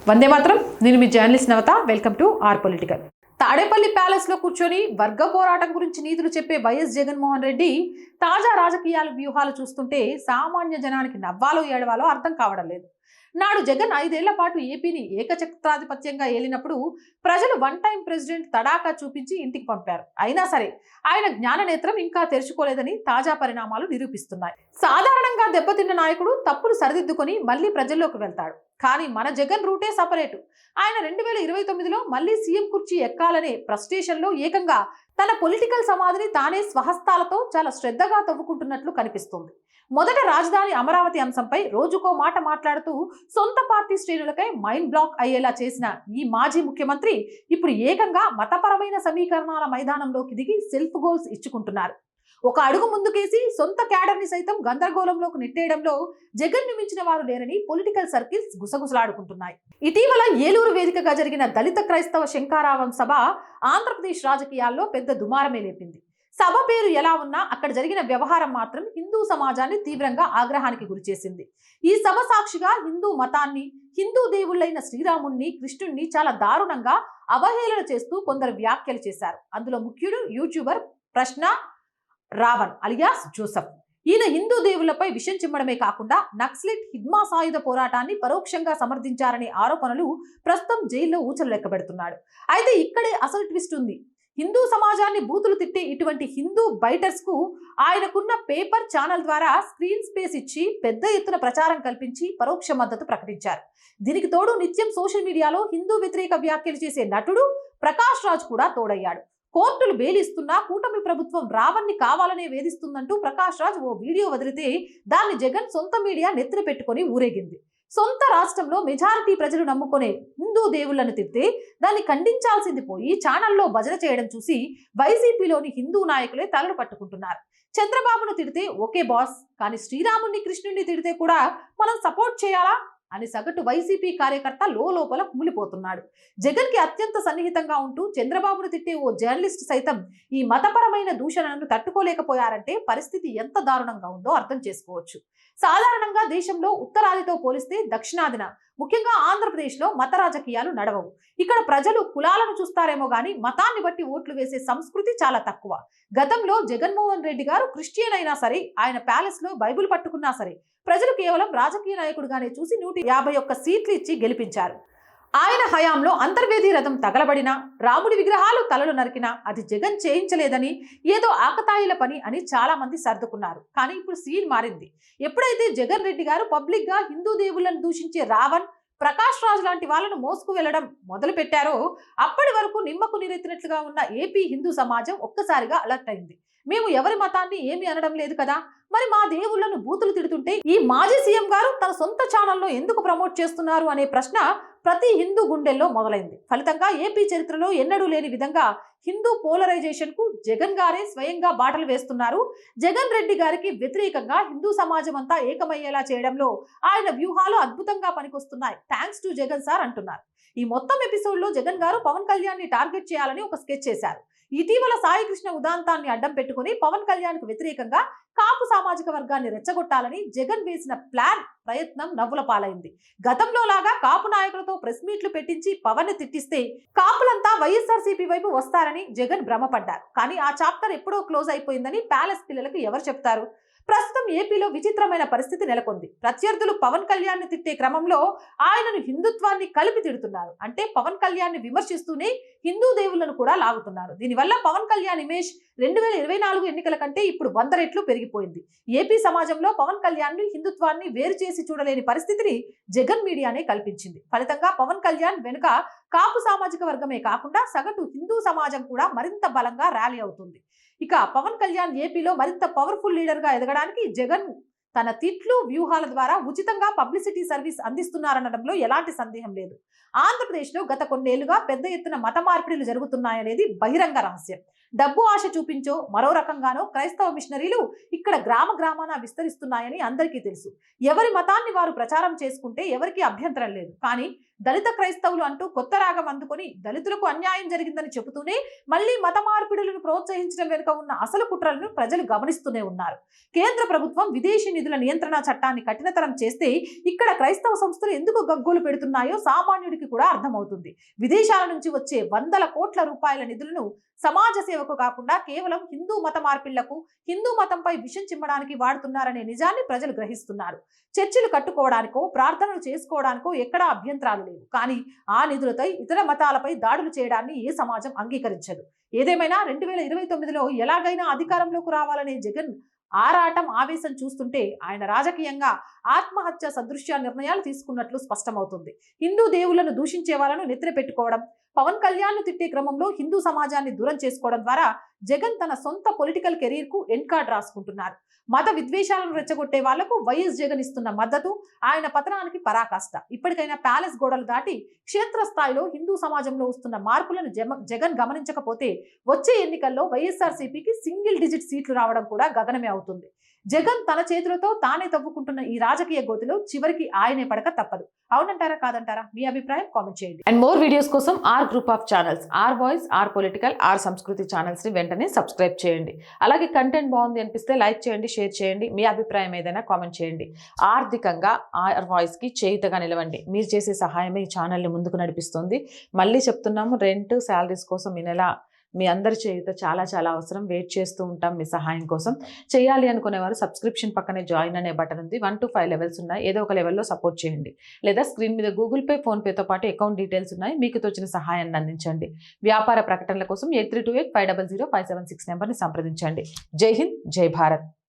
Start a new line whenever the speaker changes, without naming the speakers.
వందే మాత్రం. నేను మీ journalist Navatha. Welcome to our political. Tadepalli palace లో కూర్చొని వర్గ పోరాటం గురించి నీతులు చెప్పే వైఎస్ జగన్మోహన్ రెడ్డి తాజా రాజకీయాల వ్యూహాలు చూస్తుంటే సామాన్య జనానికి నవ్వాలో ఏడవాలో అర్థం కావడం లేదు. నాడు జగన్ 5 ఏళ్ల పాటు ఏపీని ఏకఛత్రాధిపత్యంగా ఏలినప్పుడు ప్రజలు వన్ టైం ప్రెసిడెంట్ తడాకా చూపించి ఇంటికి పంపారు. అయినా సరే ఆయన జ్ఞాననేత్రం ఇంకా తెరుచుకోలేదని తాజా పరిణామాలు నిరూపిస్తున్నాయి. సాధారణంగా దెబ్బతిన్న నాయకుడు తప్పులు సరిదిద్దుకొని మళ్ళీ ప్రజల్లోకి వెళ్తాడు. కానీ మన జగన్ రూటే సపరేటు. ఆయన 2029లో మళ్ళీ సీఎం కుర్చీ ఎక్కాలనే ఫ్రస్ట్రేషన్లో ఏకంగా తన పొలిటికల్ సమాధిని తానే స్వహస్తాలతో చాలా శ్రద్ధగా తవ్వుకుంటున్నట్లు కనిపిస్తుంది. మొదట రాజధాని అమరావతి అంశంపై రోజుకో మాట మాట్లాడుతూ సొంత పార్టీ శ్రేణులకై మైండ్ బ్లాక్ అయ్యేలా చేసిన ఈ మాజీ ముఖ్యమంత్రి ఇప్పుడు ఏకంగా మతపరమైన సమీకరణాల మైదానంలోకి దిగి సెల్ఫ్ గోల్స్ ఇచ్చుకుంటున్నారు. ఒక అడుగు ముందుకేసి సొంత క్యాడర్ని సైతం గందరగోళంలోకి నెట్టేయడంలో జగన్ ని మించిన వారు లేరని పొలిటికల్ సర్కిల్స్ గుసగుసలాడుకుంటున్నాయి. ఇటీవల ఏలూరు వేదికగా జరిగిన దళిత క్రైస్తవ శంకారావం సభ ఆంధ్రప్రదేశ్ రాజకీయాల్లో పెద్ద దుమారమే లేపింది. సభ పేరు ఎలా ఉన్నా అక్కడ జరిగిన వ్యవహారం మాత్రం హిందూ సమాజాన్ని తీవ్రంగా ఆగ్రహానికి గురిచేసింది. ఈ సభ సాక్షిగా హిందూ మతాన్ని, హిందూ దేవుళ్ళైన శ్రీరాముణ్ణి, కృష్ణుణ్ణి చాలా దారుణంగా అవహేళన చేస్తూ కొందరు వ్యాఖ్యలు చేశారు. అందులో ముఖ్యుడు యూట్యూబర్ ప్రశ్న రావణ్ అలియాస్ జోసఫ్. ఈయన హిందూ దేవుళ్లపై విషం చిమ్మడమే కాకుండా నక్సలిట్ హిడ్మా సాయుధ పోరాటాన్ని పరోక్షంగా సమర్థించారనే ఆరోపణలు ప్రస్తుతం జైల్లో ఊచలు లెక్కబెడుతున్నాడు. అయితే ఇక్కడే అసలు ట్విస్ట్ ఉంది. హిందూ సమాజాన్ని బూతులు తిట్టే ఇటువంటి హిందూ బైటర్స్ కు ఆయనకున్న పేపర్ ఛానల్ ద్వారా స్క్రీన్ స్పేస్ ఇచ్చి పెద్ద ఎత్తున ప్రచారం కల్పించి పరోక్ష మద్దతు ప్రకటించారు. దీనికి తోడు నిత్యం సోషల్ మీడియాలో హిందూ వ్యతిరేక వ్యాఖ్యలు చేసే నటుడు ప్రకాష్ రాజ్ కూడా తోడయ్యాడు. కోర్టులు బెయిలిస్తున్నా కూటమి ప్రభుత్వం రావణ్ణి కావాలనే వేధిస్తుందంటూ ప్రకాష్ రాజ్ ఓ వీడియో వదిలితే దాన్ని జగన్ సొంత మీడియా నెత్తిన పెట్టుకొని ఊరేగింది. సొంత రాష్ట్రంలో మెజారిటీ ప్రజలు నమ్ముకునే హిందూ దేవుళ్లను తిడితే దాన్ని ఖండించాల్సింది పోయి ఛానల్లో భజన చేయడం చూసి వైసీపీలోని హిందూ నాయకులే తలలు పట్టుకుంటున్నారు. చంద్రబాబును తిడితే ఓకే బాస్, కానీ శ్రీరాముని, కృష్ణుడిని తిడితే కూడా మనం సపోర్ట్ చేయాలా అని సగటు వైసీపీ కార్యకర్త లోపల కుమిలిపోతున్నాడు. జగన్ కి అత్యంత సన్నిహితంగా ఉంటూ చంద్రబాబును తిట్టే ఓ జర్నలిస్ట్ సైతం ఈ మతపరమైన దూషణను తట్టుకోలేకపోయారంటే పరిస్థితి ఎంత దారుణంగా ఉందో అర్థం చేసుకోవచ్చు. సాధారణంగా దేశంలో ఉత్తరాదితో పోలిస్తే దక్షిణాదిన, ముఖ్యంగా ఆంధ్రప్రదేశ్లో మత రాజకీయాలు నడవవు. ఇక్కడ ప్రజలు కులాలను చూస్తారేమో గానీ మతాన్ని బట్టి ఓట్లు వేసే సంస్కృతి చాలా తక్కువ. గతంలో జగన్మోహన్ రెడ్డి గారు క్రిస్టియన్ అయినా సరే, ఆయన ప్యాలెస్ లో బైబిల్ పట్టుకున్నా సరే ప్రజలు కేవలం రాజకీయ నాయకుడిగానే చూసి 151 సీట్లు ఇచ్చి గెలిపించారు. ఆయన హయాంలో అంతర్వేది రథం తగలబడినా, రాముడి విగ్రహాలు తలలు నరికినా అది జగన్ చేయించలేదని, ఏదో ఆకతాయిల పని అని చాలా మంది సర్దుకున్నారు. కానీ ఇప్పుడు సీన్ మారింది. ఎప్పుడైతే జగన్ రెడ్డి గారు పబ్లిక్ గా హిందూ దేవుళ్లను దూషించే రావణ్, ప్రకాష్ రాజ్ లాంటి వాళ్ళను మోసుకు వెళ్లడం మొదలు పెట్టారో అప్పటి వరకు నిమ్మకు నీరెత్తినట్లుగా ఉన్న ఏపీ హిందూ సమాజం ఒక్కసారిగా అలర్ట్ అయింది. మేము ఎవరి మతాన్ని ఏమి అనడం లేదు కదా, మరి మా దేవుళ్లను బూతులు తిడుతుంటే ఈ మాజీ సీఎం గారు తన సొంత ఛానల్లో ఎందుకు ప్రమోట్ చేస్తున్నారు అనే ప్రశ్న ప్రతి హిందూ గుండెల్లో మొదలైంది. ఫలితంగా ఏపీ చరిత్రలో ఎన్నడూ లేని విధంగా హిందూ పోలరైజేషన్ కు జగన్ గారే స్వయంగా బాటలు వేస్తున్నారు. జగన్ రెడ్డి గారికి వ్యతిరేకంగా హిందూ సమాజం అంతా ఏకమయ్యేలా చేయడంలో ఆయన వ్యూహాలు అద్భుతంగా పనికొస్తున్నాయి. థ్యాంక్స్ టు జగన్ సార్ అంటున్నారు. ఈ మొత్తం ఎపిసోడ్ లో జగన్ గారు పవన్ కళ్యాణ్ ని టార్గెట్ చేయాలని ఒక స్కెచ్ చేశారు. ఇటీవల సాయి కృష్ణ ఉదాంతాన్ని అడ్డం పెట్టుకుని పవన్ కళ్యాణ్ కు వ్యతిరేకంగా కాపు సామాజిక వర్గాన్ని రెచ్చగొట్టాలని జగన్ వేసిన ప్రయత్నం నవ్వుల పాలైంది. గతంలో లాగా కాపు నాయకులతో ప్రెస్ మీట్లు పెట్టించి పవన్ ని తిట్టిస్తే కాపులంతా వైఎస్ఆర్సీపీ వైపు వస్తారని జగన్ భ్రమపడ్డారు. కానీ ఆ చాప్టర్ ఎప్పుడో క్లోజ్ అయిపోయిందని ప్యాలెస్ పిల్లలకు ఎవరు చెప్తారు? ప్రస్తుతం ఏపీలో విచిత్రమైన పరిస్థితి నెలకొంది. ప్రత్యర్థులు పవన్ కళ్యాణ్ ని తిట్టే క్రమంలో ఆయనను హిందుత్వాన్ని కలిపి తిడుతున్నారు. అంటే పవన్ కళ్యాణ్ ని విమర్శిస్తూనే హిందూ దేవుళ్లను కూడా లాగుతున్నారు. దీనివల్ల పవన్ కళ్యాణ్ ఇమేజ్ 2024 ఎన్నికల కంటే ఇప్పుడు 100 రెట్లు పెరిగిపోయింది. ఏపీ సమాజంలో పవన్ కళ్యాణ్ ని, హిందుత్వాన్ని వేరు చేసి చూడలేని పరిస్థితిని జగన్ మీడియానే కల్పించింది. ఫలితంగా పవన్ కళ్యాణ్ వెనుక కాపు సామాజిక వర్గమే కాకుండా సగటు హిందూ సమాజం కూడా మరింత బలంగా ర్యాలీ అవుతుంది. ఇక పవన్ కళ్యాణ్ ఏపీలో మరింత పవర్ఫుల్ లీడర్ గా ఎదగడానికి జగన్ తన తిట్లు, వ్యూహాల ద్వారా ఉచితంగా పబ్లిసిటీ సర్వీస్ అందిస్తున్నారనడంలో ఎలాంటి సందేహం లేదు. ఆంధ్రప్రదేశ్లో గత కొన్నేళ్లుగా పెద్ద ఎత్తున మత మార్పిడులు జరుగుతున్నాయనేది బహిరంగ రహస్యం. డబ్బు ఆశ చూపించో మరో రకంగానో క్రైస్తవ మిషనరీలు ఇక్కడ గ్రామాన విస్తరిస్తున్నాయని అందరికీ తెలుసు. ఎవరి మతాన్ని వారు ప్రచారం చేసుకుంటే ఎవరికి అభ్యంతరం లేదు. కానీ దళిత క్రైస్తవులు అంటూ కొత్త రాగం అందుకొని దళితులకు అన్యాయం జరిగిందని చెబుతూనే మళ్ళీ మత మార్పిడులను ప్రోత్సహించడం వెనుక ఉన్న అసలు కుట్రలను ప్రజలు గమనిస్తూనే ఉన్నారు. కేంద్ర ప్రభుత్వం విదేశీ నిధుల నియంత్రణ చట్టాన్ని కఠినతరం చేస్తే ఇక్కడ క్రైస్తవ సంస్థలు ఎందుకు గగ్గోలు పెడుతున్నాయో సామాన్యుడికి కూడా అర్థమవుతుంది. విదేశాల నుంచి వచ్చే వందల కోట్ల రూపాయల నిధులను సమాజ సేవకు కాకుండా కేవలం హిందూ మత మార్పిళ్లకు, హిందూ మతంపై విషం చిమ్మడానికి వాడుతున్నారనే నిజాన్ని ప్రజలు గ్రహిస్తున్నారు. చర్చిలు కట్టుకోవడానికో, ప్రార్థనలు చేసుకోవడానికో ఎక్కడా అభ్యంతరాలు లేవు. కానీ ఆ నిధులపై ఇతర మతాలపై దాడులు చేయడాన్ని ఏ సమాజం అంగీకరించదు. ఏదేమైనా 2029లో ఎలాగైనా అధికారంలోకి రావాలనే జగన్ ఆరాటం, ఆవేశం చూస్తుంటే ఆయన రాజకీయంగా ఆత్మహత్య సదృశ్య నిర్ణయాలు తీసుకున్నట్లు స్పష్టమవుతుంది. హిందూ దేవుళ్లను దూషించే వాళ్ళను నెత్తిన పెట్టుకోవడం, పవన్ కళ్యాణ్ ను తిట్టే క్రమంలో హిందూ సమాజాన్ని దూరం చేసుకోవడం ద్వారా జగన్ తన సొంత పొలిటికల్ కెరీర్ కు ఎండ్ కార్డ్ రాసుకుంటున్నారు. మత విద్వేషాలను రెచ్చగొట్టే వాళ్లకు వైఎస్ జగన్ ఇస్తున్న మద్దతు ఆయన పతనానికి పరాకాష్ట. ఇప్పటికైనా ప్యాలెస్ గోడలు దాటి క్షేత్రస్థాయిలో హిందూ సమాజంలో వస్తున్న మార్పులను జగన్ గమనించకపోతే వచ్చే ఎన్నికల్లో వైఎస్ఆర్సీపీకి సింగిల్ డిజిట్ సీట్లు రావడం కూడా గగనమే అవుతుంది. జగన్ తన చేతులతో తానే తవ్వుకుంటున్న ఈ రాజకీయ గోతిలో చివరికి ఆయనే పడక తప్పదు. అవునంటారా కాదంటారా? మీ అభిప్రాయం కామెంట్ చేయండి. అండ్ మోర్ వీడియోస్ కోసం our group of channels, our voice, our political, our Samskriti channels ని వెంటనే సబ్స్క్రైబ్ చేయండి. అలాగే కంటెంట్ బాగుంది అనిపిస్తే లైక్ చేయండి, షేర్ చేయండి. మీ అభిప్రాయం ఏదైనా కామెంట్ చేయండి. ఆర్థికంగా ఆర్ వాయిస్ కి చేయుతగా నిలవండి. మీరు చేసే సహాయమే ఈ ఛానల్ని ముందుకు నడిపిస్తుంది. మళ్ళీ చెప్తున్నాము, రెంట్, శాలరీస్ కోసం ఈ నెల మీ అందరి చేయుత చాలా చాలా అవసరం. వెయిట్ చేస్తూ ఉంటాం మీ సహాయం కోసం. చేయాలి అనుకునేవారు సబ్స్క్రిప్షన్ పక్కనే జాయిన్ అనే బటన్ ఉంది. 1 to 5 లెవెల్స్ ఉన్నాయి. ఏదో ఒక లెవెల్లో సపోర్ట్ చేయండి. లేదా స్క్రీన్ మీద గూగుల్ పే, ఫోన్ పేతో పాటు అకౌంట్ డీటెయిల్స్ ఉన్నాయి. మీకు తోచిన సహాయాన్ని అందించండి. వ్యాపార ప్రకటనల కోసం 8328500576 నెంబర్ని సంప్రదించండి. జై హింద్, జై భారత్.